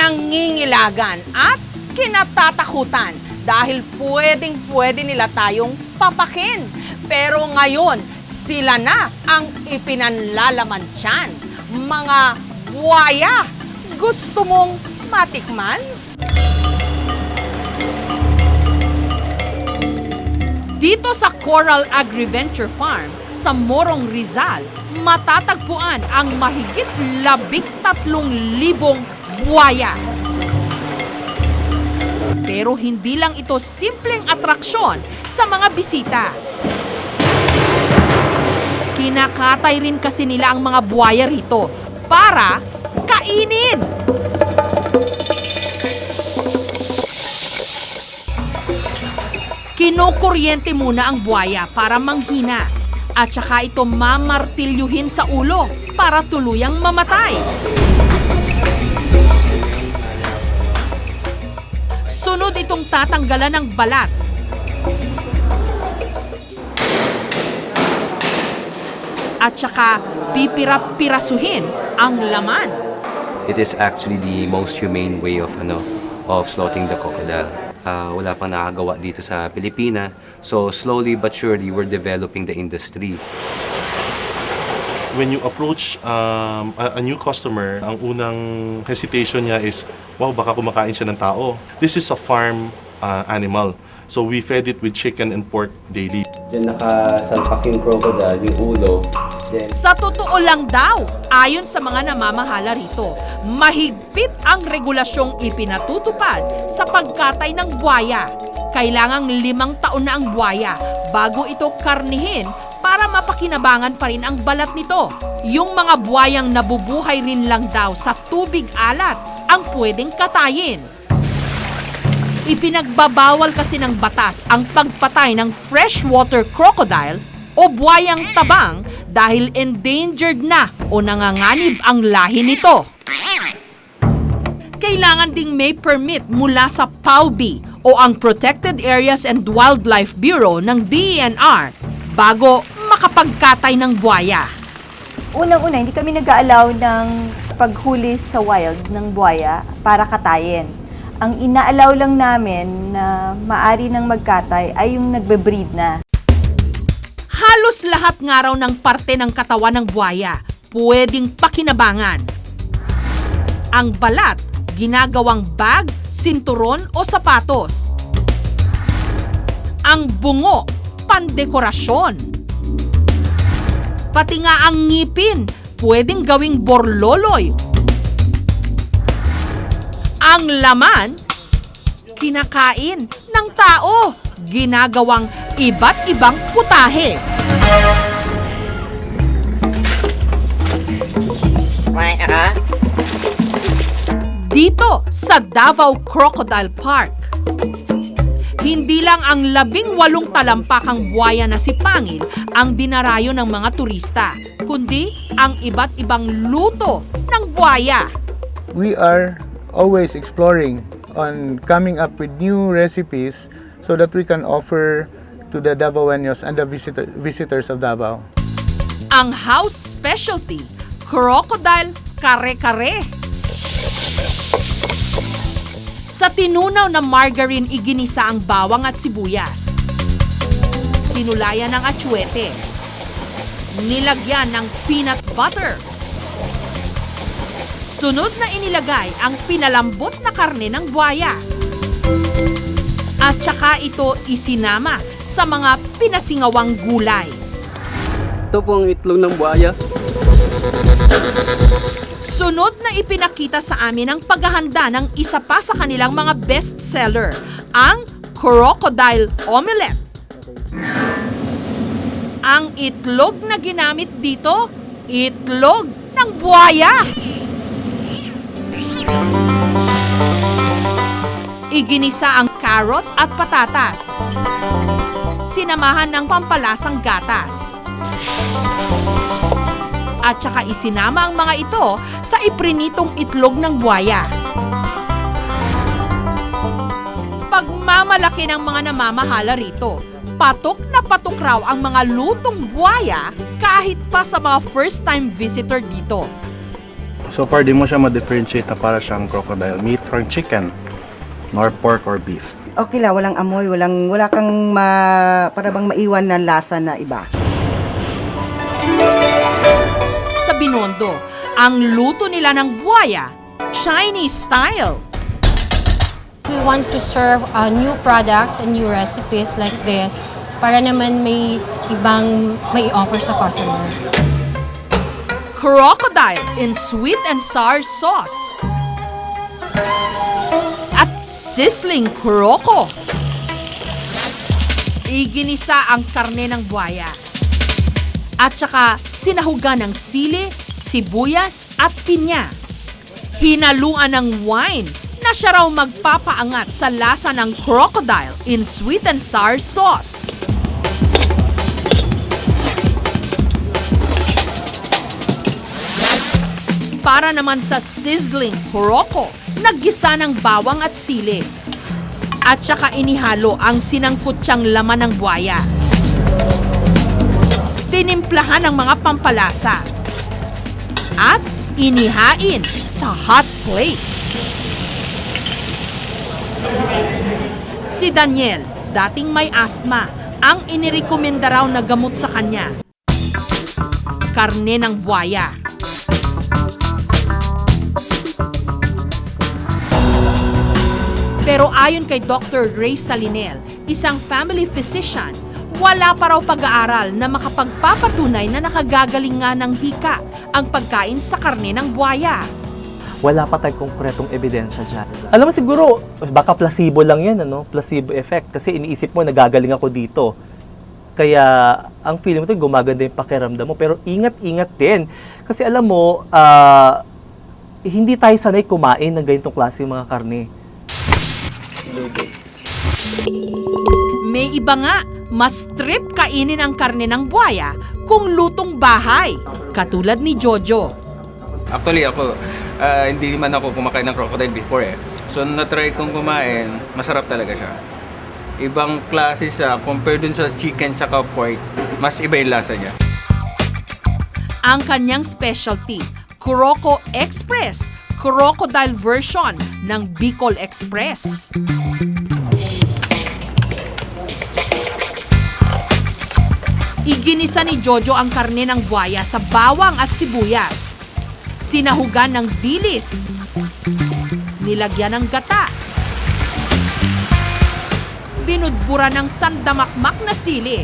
nangingilagan at kinatatakutan dahil pwedeng-pwede nila tayong papakin. Pero ngayon, sila na ang ipinanlalaman tiyan. Mga buwaya, gusto mong matikman? Dito sa Coral Agriventure Farm sa Morong Rizal, matatagpuan ang mahigit 13,000 buwaya. Pero hindi lang ito simpleng atraksyon sa mga bisita. Kinakatay rin kasi nila ang mga buwaya rito para kainin. Kinukuryente muna ang buwaya para manghina at saka ito mamartilyuhin sa ulo para tuluyang mamatay. Sunod itong tatanggalan ng balat. At saka pipira-pirasuhin ang laman. It is actually the most humane way of slaughtering the crocodile. Wala pang nakagawa dito sa Pilipinas. So slowly but surely, we're developing the industry. When you approach a new customer, ang unang hesitation niya is, wow, baka kumakain siya ng tao. This is a farm animal. So we fed it with chicken and pork daily. Diyan nakasalpak yung crocodile, yung ulo. Sa totoo lang daw, ayon sa mga namamahala rito, mahigpit ang regulasyong ipinatutupad sa pagkatay ng buwaya. Kailangang 5 taon na ang buwaya bago ito karnihin para mapakinabangan pa rin ang balat nito. Yung mga buwayang nabubuhay rin lang daw sa tubig alat ang pwedeng katayin. Ipinagbabawal kasi ng batas ang pagpatay ng freshwater crocodile o buwayang tabang dahil endangered na o nanganganib ang lahi nito. Kailangan ding may permit mula sa PAWB o ang Protected Areas and Wildlife Bureau ng DENR bago makapagkatay ng buwaya. Unang-una, hindi kami nag-aalaw ng paghuli sa wild ng buwaya para katayin. Ang inaalaw lang namin na maari ng magkatay ay yung nagbe-breed na. Halos lahat nga raw ng parte ng katawan ng buwaya pwedeng pakinabangan. Ang balat, ginagawang bag, sinturon o sapatos. Ang bungo, pandekorasyon. Pati nga ang ngipin, pwedeng gawing borloloy. Ang laman, kinakain ng tao, ginagawang iba't ibang putahe. Dito sa Davao Crocodile Park, hindi lang ang 18 talampakang buwaya na si Pangil ang dinarayo ng mga turista, kundi ang iba't ibang luto ng buwaya. We are always exploring on coming up with new recipes so that we can offer to the Davaoeños and the visitors of Davao. Ang house specialty, crocodile kare-kare. Sa tinunaw na margarine, iginisa ang bawang at sibuyas. Tinulayan ng atsuete. Nilagyan ng peanut butter. Sunod na inilagay ang pinalambot na karne ng buwaya. At saka ito isinama sa mga pinasingawang gulay. Ito po ang itlog ng buwaya. Sunod na ipinakita sa amin ang paghahanda ng isa pa sa kanilang mga bestseller, ang crocodile omelette. Ang itlog na ginamit dito, itlog ng buwaya. Iginisa ang carrot at patatas. Sinamahan ng pampalasang gatas. At saka isinama ang mga ito sa iprinitong itlog ng buwaya. Pagmamalaki ng mga namamahala rito, patok na patok raw ang mga lutong buwaya kahit pa sa mga first-time visitor dito. So far, di mo siya ma-differentiate na para siyang crocodile meat from chicken, nor pork or beef. Okay lang, walang amoy, wala kang para bang maiwan na lasa na iba. Sa Binondo, ang luto nila ng buwaya, Chinese style. We want to serve new products and new recipes like this para naman may ibang may offer sa customer. Crocodile in sweet and sour sauce. At sizzling croco. Iginisa ang karne ng buwaya. At saka sinahugan ng sili, sibuyas at pinya. Hinaluan ng wine na siya raw magpapaangat sa lasa ng crocodile in sweet and sour sauce. Para naman sa sizzling croco, naggisa ng bawang at sili. At saka inihalo ang sinangkutsang laman ng buwaya. Tinimplahan ng mga pampalasa. At inihain sa hot plate. Si Daniel, dating may asthma, ang inirekomenda raw na gamot sa kanya. Karne ng buwaya. Pero ayon kay Dr. Ray Salinel, isang family physician, wala pa raw pag-aaral na makapagpapatunay na nakagagaling nga ng hika ang pagkain sa karne ng buwaya. Wala pa tayong konkretong ebidensya dyan. Alam mo siguro, baka placebo lang yan, ano? Placebo effect. Kasi iniisip mo, nagagaling ako dito. Kaya, ang feeling mo ito, gumaganda yung pakiramdam mo. Pero ingat-ingat din. Kasi alam mo, hindi tayo sanay kumain ng ganitong klase mga karne. May iba nga, mas trip kainin ang karne ng buwaya kung lutong bahay, katulad ni Jojo. Actually ako, hindi man ako kumakain ng crocodile before eh. So na-try kong kumain, masarap talaga siya. Ibang klase siya compared dun sa chicken tsaka pork, mas iba yung lasa niya. Ang kanyang specialty, Croco Express, crocodile version ng Bicol Express. Iginisa ni Jojo ang karne ng buwaya sa bawang at sibuyas. Sinahugan ng dilis. Nilagyan ng gata. Binudbura ng sandamakmak na sili.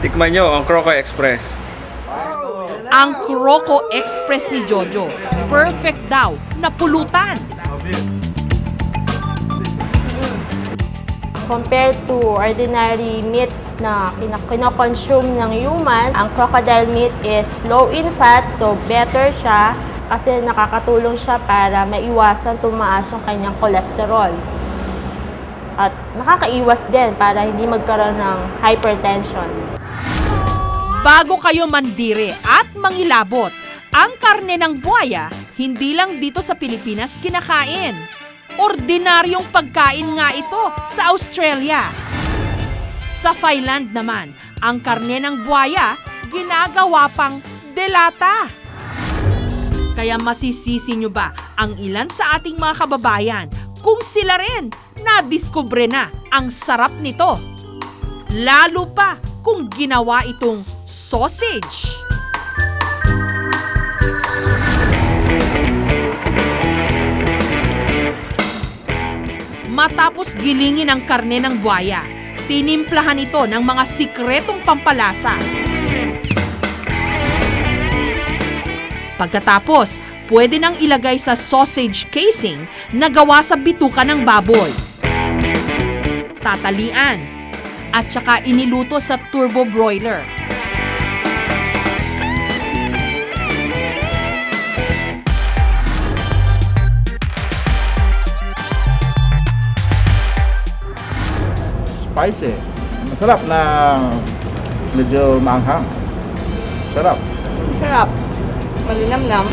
Tikman nyo ang Croco Express. Ang Croco Express ni Jojo, perfect daw na pulutan. Compared to ordinary meats na kinoconsume ng human, ang crocodile meat is low in fat, so better siya kasi nakakatulong siya para maiwasan tumaas yung kanyang cholesterol. At nakakaiwas din para hindi magkaroon ng hypertension. Bago kayo mandire at mangilabot, ang karne ng buwaya hindi lang dito sa Pilipinas kinakain. Ordinaryong pagkain nga ito sa Australia. Sa Thailand naman, ang karne ng buwaya ginagawa pang delata. Kaya masisisi nyo ba ang ilan sa ating mga kababayan kung sila rin nadiskubre na ang sarap nito? Lalo pa kung ginawa itong sausage. Matapos gilingin ang karne ng buwaya, tinimplahan ito ng mga sikretong pampalasa. Pagkatapos, pwede nang ilagay sa sausage casing na gawa sa bituka ng baboy. Tatalian at saka iniluto sa turbo broiler. Spicy. Masarap na medyo maanghang. Sarap. Sarap. Malinamnam.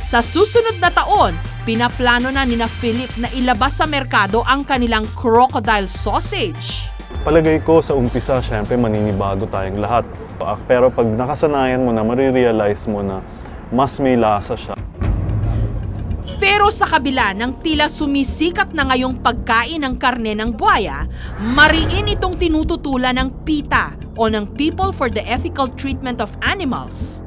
Sa susunod na taon, pinaplano na ni Philip na ilabas sa merkado ang kanilang crocodile sausage. Palagay ko sa umpisa, syempre maninibago tayong lahat. Pero pag nakasanayan mo na, marirealize mo na mas may lasa siya. Pero sa kabila ng tila sumisikat na ngayong pagkain ng karne ng buwaya, mariin itong tinututulan ng PETA o ng People for the Ethical Treatment of Animals.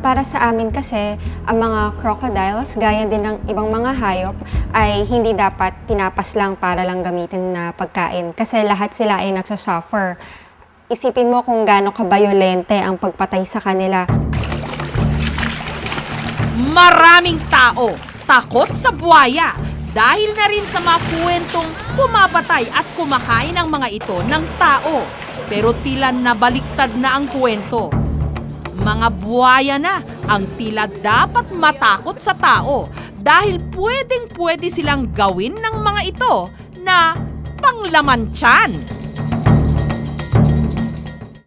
Para sa amin kasi, ang mga crocodiles, gaya din ng ibang mga hayop, ay hindi dapat pinapas lang para lang gamitin na pagkain. Kasi lahat sila ay nagsasuffer. Isipin mo kung gaano kabayolente ang pagpatay sa kanila. Maraming tao takot sa buwaya dahil na rin sa mga kwentong pumapatay at kumakain ang mga ito ng tao. Pero tila nabaliktad na ang kwento. Mga buwaya na ang tila dapat matakot sa tao dahil pwedeng-pwede silang gawin ng mga ito na panglaman tiyan.